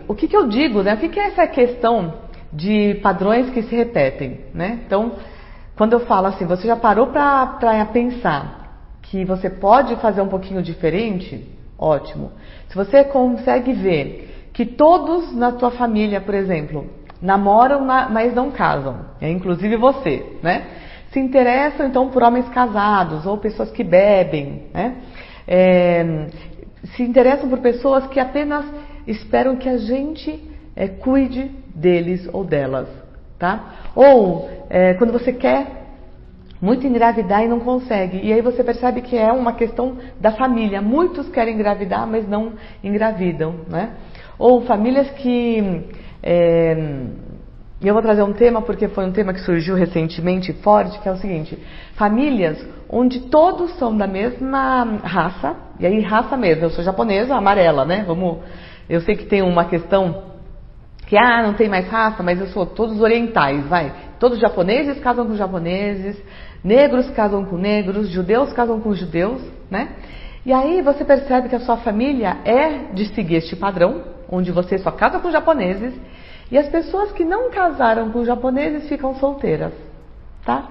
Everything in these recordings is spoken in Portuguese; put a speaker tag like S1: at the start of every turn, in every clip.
S1: o que eu digo, né? O que é essa questão de padrões que se repetem, né? Então, quando eu falo assim, você já parou para pensar que você pode fazer um pouquinho diferente? Ótimo. Se você consegue ver que todos na tua família, por exemplo, namoram, mas não casam, inclusive você, né? Se interessam então por homens casados ou pessoas que bebem, né? Se interessam por pessoas que apenas esperam que a gente cuide deles ou delas, tá? Ou quando você quer muito engravidar e não consegue, e aí você percebe que é uma questão da família. Muitos querem engravidar, mas não engravidam, né? Ou famílias que... eu vou trazer um tema porque foi um tema que surgiu recentemente forte, que é o seguinte: famílias onde todos são da mesma raça, e aí raça mesmo, eu sou japonesa, amarela, né? Eu sei que tem uma questão que não tem mais raça, mas eu sou todos orientais, vai. Todos japoneses casam com japoneses, negros casam com negros, judeus casam com judeus, né? E aí você percebe que a sua família é de seguir este padrão, onde você só casa com japoneses, e as pessoas que não casaram com japoneses ficam solteiras, tá?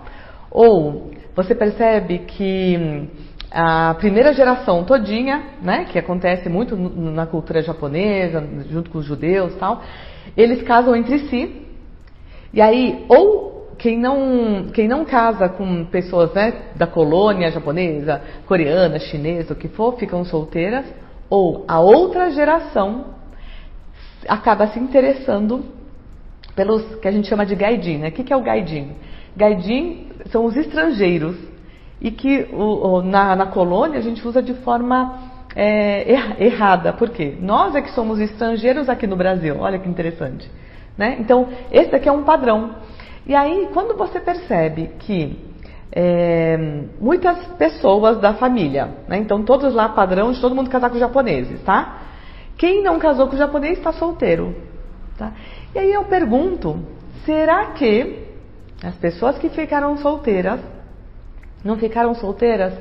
S1: Ou você percebe que a primeira geração todinha, né, que acontece muito na cultura japonesa, junto com os judeus e tal, eles casam entre si, e aí, ou quem não casa com pessoas, né, da colônia japonesa, coreana, chinesa, o que for, ficam solteiras, ou a outra geração acaba se interessando pelos que a gente chama de gaijin, né? O que é o gaijin? Gaijin são os estrangeiros, e que na colônia a gente usa de forma errada. Por quê? Nós é que somos estrangeiros aqui no Brasil. Olha que interessante, né? Então, esse daqui é um padrão. E aí, quando você percebe que muitas pessoas da família, né? Então todos lá padrão de todo mundo casar com japoneses, tá? Quem não casou com japonês está solteiro, tá? E aí eu pergunto, será que as pessoas que ficaram solteiras não ficaram solteiras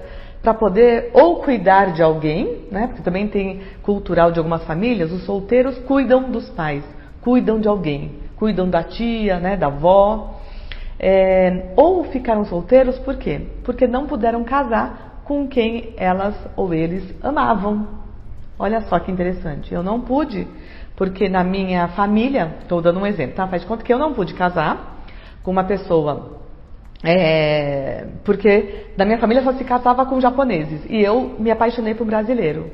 S1: para poder ou cuidar de alguém, né? Porque também tem cultural de algumas famílias, os solteiros cuidam dos pais, cuidam de alguém, cuidam da tia, né, da avó. Ou ficaram solteiros por quê? Porque não puderam casar com quem elas ou eles amavam. Olha só que interessante. Eu não pude, porque na minha família, estou dando um exemplo, tá? Faz de conta que eu não pude casar com uma pessoa, porque da minha família só se casava com japoneses, e eu me apaixonei por um brasileiro.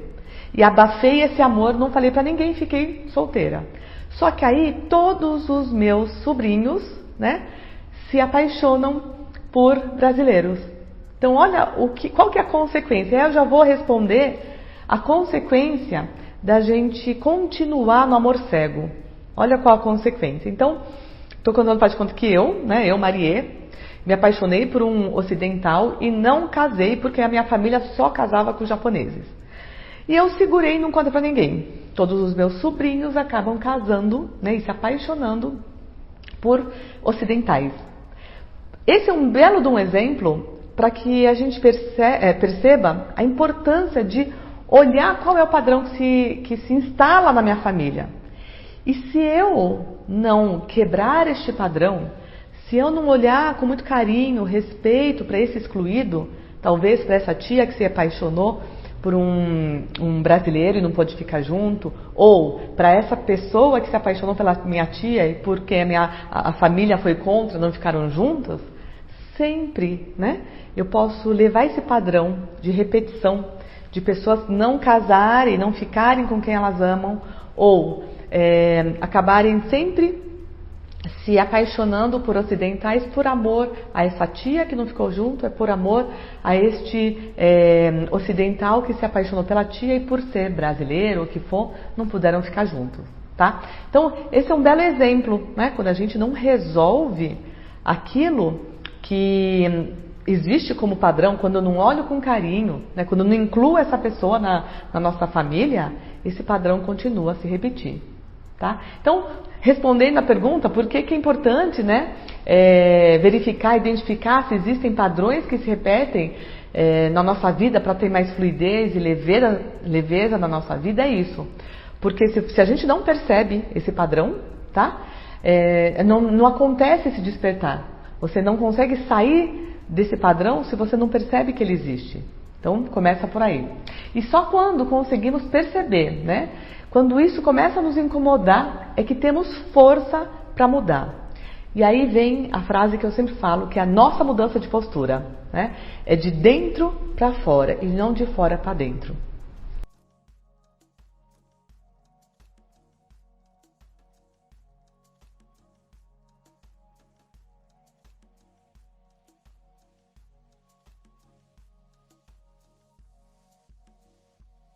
S1: E abafei esse amor, não falei pra ninguém, fiquei solteira. Só que aí todos os meus sobrinhos, né, se apaixonam por brasileiros. Então olha qual que é a consequência. Aí eu já vou responder a consequência da gente continuar no amor cego. Olha qual a consequência. Então, estou contando para de conta que eu, Marie, me apaixonei por um ocidental e não casei porque a minha família só casava com japoneses. E eu segurei e não contei para ninguém. Todos os meus sobrinhos acabam casando, né, e se apaixonando por ocidentais. Esse é um belo de um exemplo para que a gente perceba a importância de olhar qual é o padrão que se instala na minha família. E se eu não quebrar este padrão, se eu não olhar com muito carinho, respeito para esse excluído, talvez para essa tia que se apaixonou por um brasileiro e não pôde ficar junto, ou para essa pessoa que se apaixonou pela minha tia e porque a família foi contra, não ficaram juntos, sempre, né, eu posso levar esse padrão de repetição, de pessoas não casarem, não ficarem com quem elas amam, ou acabarem sempre se apaixonando por ocidentais por amor a essa tia que não ficou junto, por amor a este ocidental que se apaixonou pela tia e por ser brasileiro ou o que for, não puderam ficar juntos, tá? Então, esse é um belo exemplo, né? Quando a gente não resolve aquilo que existe como padrão, quando eu não olho com carinho, né? Quando eu não incluo essa pessoa na nossa família, esse padrão continua a se repetir, tá? Então, respondendo a pergunta, por que é importante, né, verificar, identificar se existem padrões que se repetem na nossa vida para ter mais fluidez e leveza na nossa vida, é isso. Porque se a gente não percebe esse padrão, tá? Não acontece esse despertar. Você não consegue sair desse padrão se você não percebe que ele existe. Então, começa por aí. E só quando conseguimos perceber, né? Quando isso começa a nos incomodar, é que temos força para mudar. E aí vem a frase que eu sempre falo, que é a nossa mudança de postura, né? É de dentro para fora e não de fora para dentro.